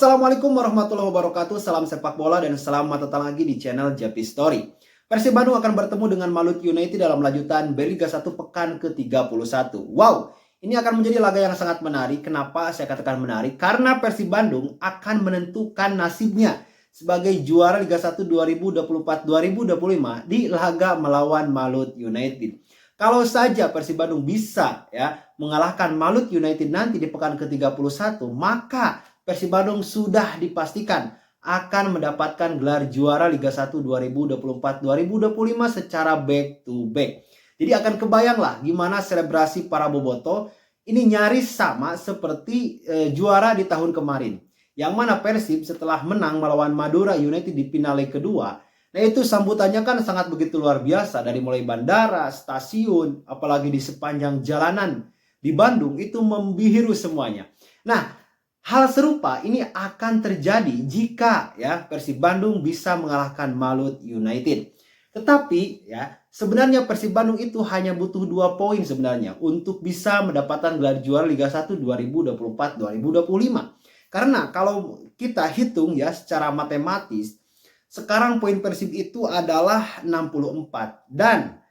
Assalamualaikum warahmatullahi wabarakatuh. Salam sepak bola dan selamat datang lagi di channel Japi Story. Persib Bandung akan bertemu dengan Maluku United dalam lanjutan Liga 1 pekan ke-31. Wow, ini akan menjadi laga yang sangat menarik. Kenapa saya katakan menarik? Karena Persib Bandung akan menentukan nasibnya sebagai juara Liga 1 2024-2025 di laga melawan Maluku United. Kalau saja Persib Bandung bisa mengalahkan Maluku United nanti di pekan ke-31, maka Persib Bandung sudah dipastikan akan mendapatkan gelar juara Liga 1 2024-2025 secara back to back. Jadi akan kebayang lah gimana selebrasi para boboto ini nyaris sama seperti juara di tahun kemarin. Yang mana Persib setelah menang melawan Madura United di final leg kedua, nah itu sambutannya kan sangat begitu luar biasa. Dari mulai bandara, stasiun, apalagi di sepanjang jalanan di Bandung itu membiru semuanya. Nah, hal serupa ini akan terjadi jika Persib Bandung bisa mengalahkan Maluku United. Tetapi sebenarnya Persib Bandung itu hanya butuh 2 poin sebenarnya untuk bisa mendapatkan gelar juara Liga 1 2024-2025. Karena kalau kita hitung secara matematis, sekarang poin Persib itu adalah 64 dan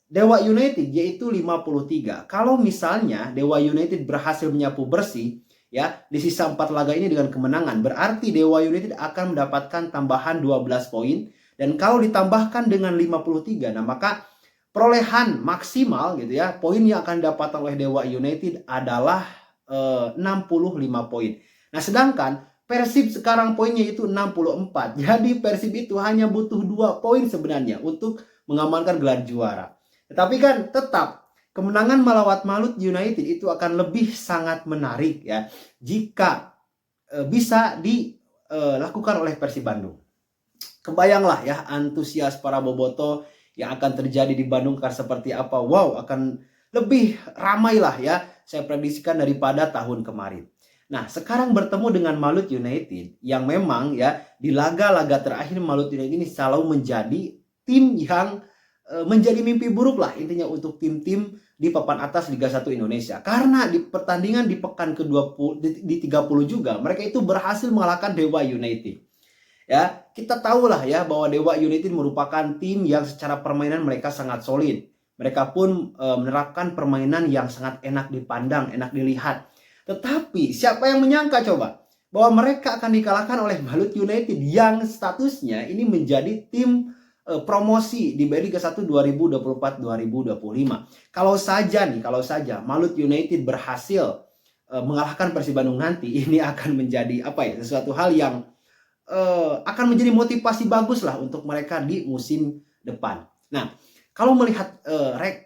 Dewa United yaitu 53. Kalau misalnya Dewa United berhasil menyapu bersih di sisa 4 laga ini dengan kemenangan, berarti Dewa United akan mendapatkan tambahan 12 poin. Dan kalau ditambahkan dengan 53, nah maka perolehan maksimal poin yang akan didapatkan oleh Dewa United adalah 65 poin. Nah sedangkan Persib sekarang poinnya itu 64. Jadi Persib itu hanya butuh 2 poin sebenarnya untuk mengamankan gelar juara. Tetapi kan tetap kemenangan melawan Maluku United itu akan lebih sangat menarik jika bisa dilakukan oleh Persib Bandung. Kebayanglah antusias para boboto yang akan terjadi di Bandung kan seperti apa. Wow, akan lebih ramai lah saya prediksikan daripada tahun kemarin. Nah, sekarang bertemu dengan Maluku United yang memang di laga-laga terakhir Maluku United ini selalu menjadi tim yang menjadi mimpi buruk lah intinya untuk tim-tim di papan atas Liga 1 Indonesia. Karena di pertandingan di pekan ke-20 di 30 juga mereka itu berhasil mengalahkan Dewa United. Kita tahulah bahwa Dewa United merupakan tim yang secara permainan mereka sangat solid. Mereka pun menerapkan permainan yang sangat enak dipandang, enak dilihat. Tetapi siapa yang menyangka coba bahwa mereka akan dikalahkan oleh Maluku United yang statusnya ini menjadi tim promosi di Liga 1 2024-2025. Kalau saja Maluku United berhasil mengalahkan Persib Bandung nanti, ini akan menjadi sesuatu hal yang akan menjadi motivasi bagus lah untuk mereka di musim depan. Nah, kalau melihat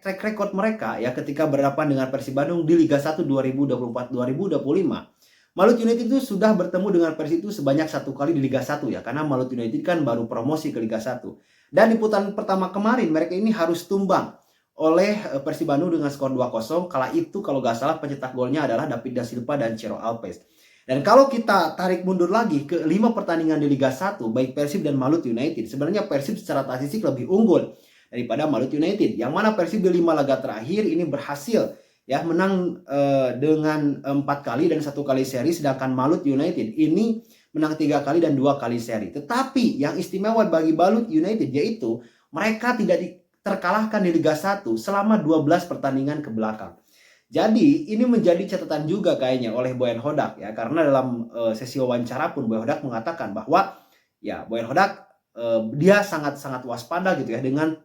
track record mereka ketika berhadapan dengan Persib Bandung di Liga 1 2024-2025, Maluku United itu sudah bertemu dengan Persib itu sebanyak 1 kali di Liga 1 karena Maluku United kan baru promosi ke Liga 1. Dan di putaran pertama kemarin mereka ini harus tumbang oleh Persib Bandung dengan skor 2-0. Kala itu kalau gak salah pencetak golnya adalah David da Silva dan Ciro Alves. Dan kalau kita tarik mundur lagi ke 5 pertandingan di Liga 1, baik Persib dan Maluku United, sebenarnya Persib secara statistik lebih unggul daripada Maluku United. Yang mana Persib di 5 laga terakhir ini berhasil menang dengan 4 kali dan 1 kali seri, sedangkan Maluku United ini menang 3 kali dan 2 kali seri. Tetapi yang istimewa bagi Maluku United yaitu mereka tidak terkalahkan di Liga 1 selama 12 pertandingan ke belakang. Jadi ini menjadi catatan juga kayaknya oleh Boyan Hodak karena dalam sesi wawancara pun Boyan Hodak mengatakan bahwa Boyan Hodak dia sangat-sangat waspada dengan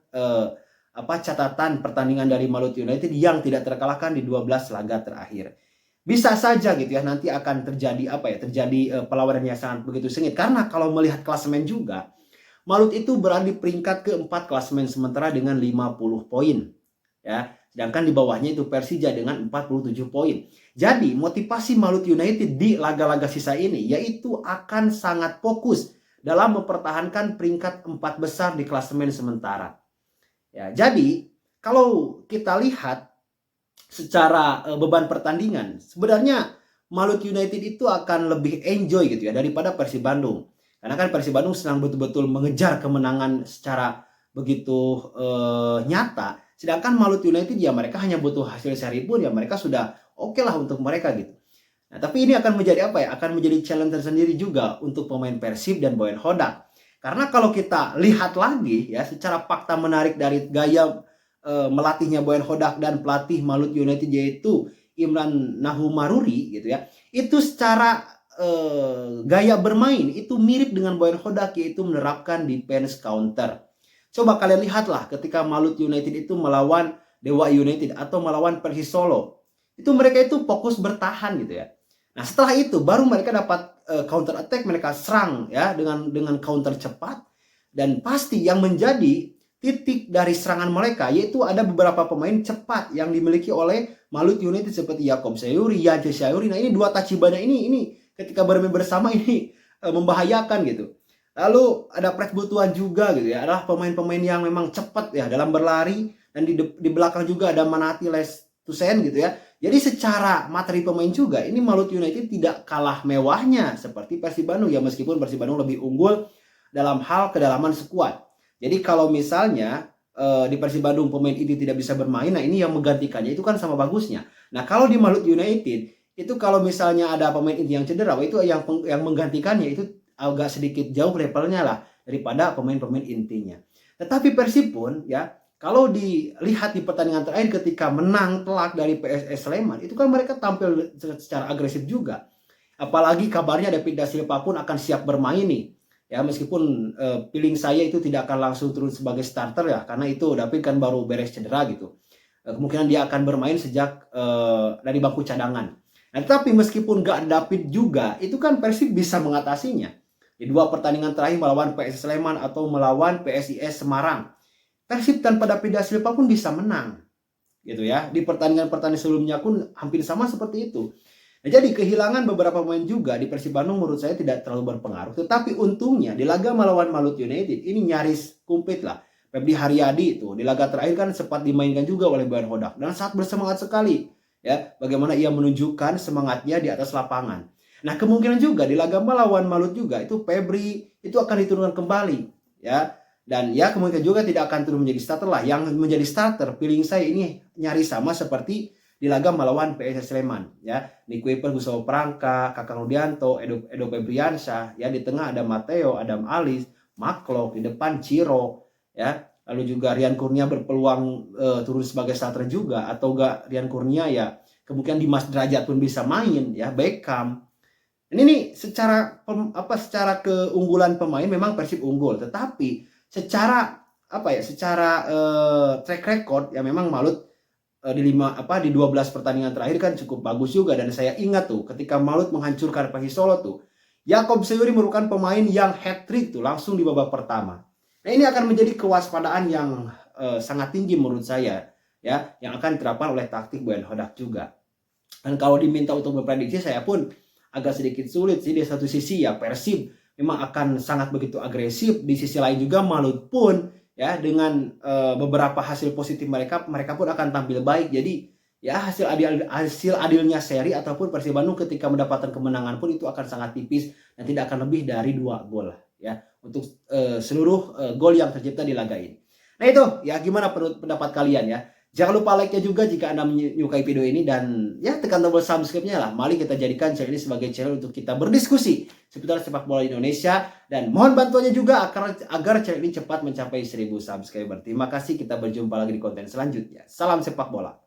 catatan pertandingan dari Maluku United yang tidak terkalahkan di 12 laga terakhir. Bisa saja nanti akan terjadi terjadi perlawanan yang sangat begitu sengit, karena kalau melihat klasemen juga Maluku itu berada di peringkat ke-4 klasemen sementara dengan 50 poin sedangkan di bawahnya itu Persija dengan 47 poin. Jadi motivasi Maluku United di laga-laga sisa ini yaitu akan sangat fokus dalam mempertahankan peringkat 4 besar di klasemen sementara. Jadi kalau kita lihat secara beban pertandingan, sebenarnya Maluku United itu akan lebih enjoy daripada Persib Bandung. Karena kan Persib Bandung sedang betul-betul mengejar kemenangan secara begitu nyata. Sedangkan Maluku United mereka hanya butuh hasil seri pun mereka sudah oke lah untuk mereka gitu. Nah, tapi ini akan menjadi apa ya? Akan menjadi challenge tersendiri juga untuk pemain Persib dan Boyan Hodak. Karena kalau kita lihat lagi ya, secara fakta menarik dari gaya melatihnya Boyan Hodak dan pelatih Malut United yaitu Imran Nahumaruri gitu ya. Itu secara gaya bermain itu mirip dengan Boyan Hodak, yaitu menerapkan defense counter. Coba kalian lihatlah ketika Malut United itu melawan Dewa United atau melawan Persis Solo. Itu mereka itu fokus bertahan gitu ya. Nah, setelah itu baru mereka dapat counter attack, mereka serang ya dengan counter cepat, dan pasti yang menjadi titik dari serangan mereka yaitu ada beberapa pemain cepat yang dimiliki oleh Malut United seperti Yakob Sayuri, Yance Sayuri. Nah, ini dua Tachibana ini ketika bermain bersama ini membahayakan gitu. Lalu ada Pret Butuan juga gitu ya, adalah pemain-pemain yang memang cepat ya dalam berlari, dan di belakang juga ada Manati Lestusen gitu ya. Jadi secara materi pemain juga ini Malut United tidak kalah mewahnya seperti Persib Bandung ya, meskipun Persib Bandung lebih unggul dalam hal kedalaman skuad. Jadi kalau misalnya di Persib Bandung pemain ini tidak bisa bermain, nah ini yang menggantikannya itu kan sama bagusnya. Nah, kalau di Malut United itu kalau misalnya ada pemain inti yang cedera, itu yang menggantikannya itu agak sedikit jauh levelnya lah daripada pemain-pemain intinya. Tetapi Persib pun ya, kalau dilihat di pertandingan terakhir ketika menang telak dari PSS Sleman, itu kan mereka tampil secara agresif juga. Apalagi kabarnya David Da Silva pun akan siap bermain nih. Ya, meskipun feeling saya itu tidak akan langsung turun sebagai starter ya, karena itu David kan baru beres cedera gitu. Kemungkinan dia akan bermain sejak dari bangku cadangan. Nah, tapi meskipun gak David juga, itu kan Persib bisa mengatasinya. Di dua pertandingan terakhir melawan PSS Sleman atau melawan PSIS Semarang, Persib tanpa David Da Silva pun bisa menang gitu ya. Di pertandingan-pertandingan sebelumnya pun hampir sama seperti itu. Nah, jadi kehilangan beberapa pemain juga di Persib Bandung menurut saya tidak terlalu berpengaruh. Tetapi untungnya di laga melawan Malut United ini nyaris komplit lah. Febri Haryadi itu di laga terakhir kan sempat dimainkan juga oleh Boyan Hodak dan sangat bersemangat sekali ya, bagaimana ia menunjukkan semangatnya di atas lapangan. Nah, kemungkinan juga di laga melawan Malut juga itu Febri itu akan diturunkan kembali ya. Dan ya kemungkinan juga tidak akan turun menjadi starter lah. Yang menjadi starter feeling saya ini nyaris sama seperti di laga melawan PSS Sleman ya. Nick Kuiper, Gustavo Prangka, Kakang Rudianto, Edo Febriansyah ya. Di tengah ada Mateo, Adam Alis, Maklok, di depan Ciro ya. Lalu juga Rian Kurnia berpeluang turun sebagai starter juga, atau enggak Rian Kurnia ya kemungkinan Dimas Derajat pun bisa main ya, Beckham. Ini secara secara keunggulan pemain memang Persib unggul, tetapi secara track record ya memang Malut di 12 pertandingan terakhir kan cukup bagus juga. Dan saya ingat tuh ketika Malut menghancurkan Persis Solo tuh, Yakob Sayuri merupakan pemain yang hat-trick tuh langsung di babak pertama. Nah, ini akan menjadi kewaspadaan yang sangat tinggi menurut saya ya, yang akan diterapkan oleh taktik Boyan Hodak juga. Dan kalau diminta untuk memprediksi, saya pun agak sedikit sulit sih. Di satu sisi ya Persib memang akan sangat begitu agresif, di sisi lain juga Malut pun ya dengan beberapa hasil positif mereka pun akan tampil baik. Jadi ya hasil adilnya seri ataupun Persib Bandung ketika mendapatkan kemenangan pun itu akan sangat tipis dan tidak akan lebih dari 2 gol ya untuk seluruh gol yang tercipta di laga ini. Nah, itu ya, gimana pendapat kalian ya? Jangan lupa like-nya juga jika Anda menyukai video ini, dan ya tekan tombol subscribe-nya lah. Mari kita jadikan channel ini sebagai channel untuk kita berdiskusi seputar sepak bola Indonesia, dan mohon bantuannya juga agar channel ini cepat mencapai 1000 subscriber. Terima kasih, kita berjumpa lagi di konten selanjutnya. Salam sepak bola.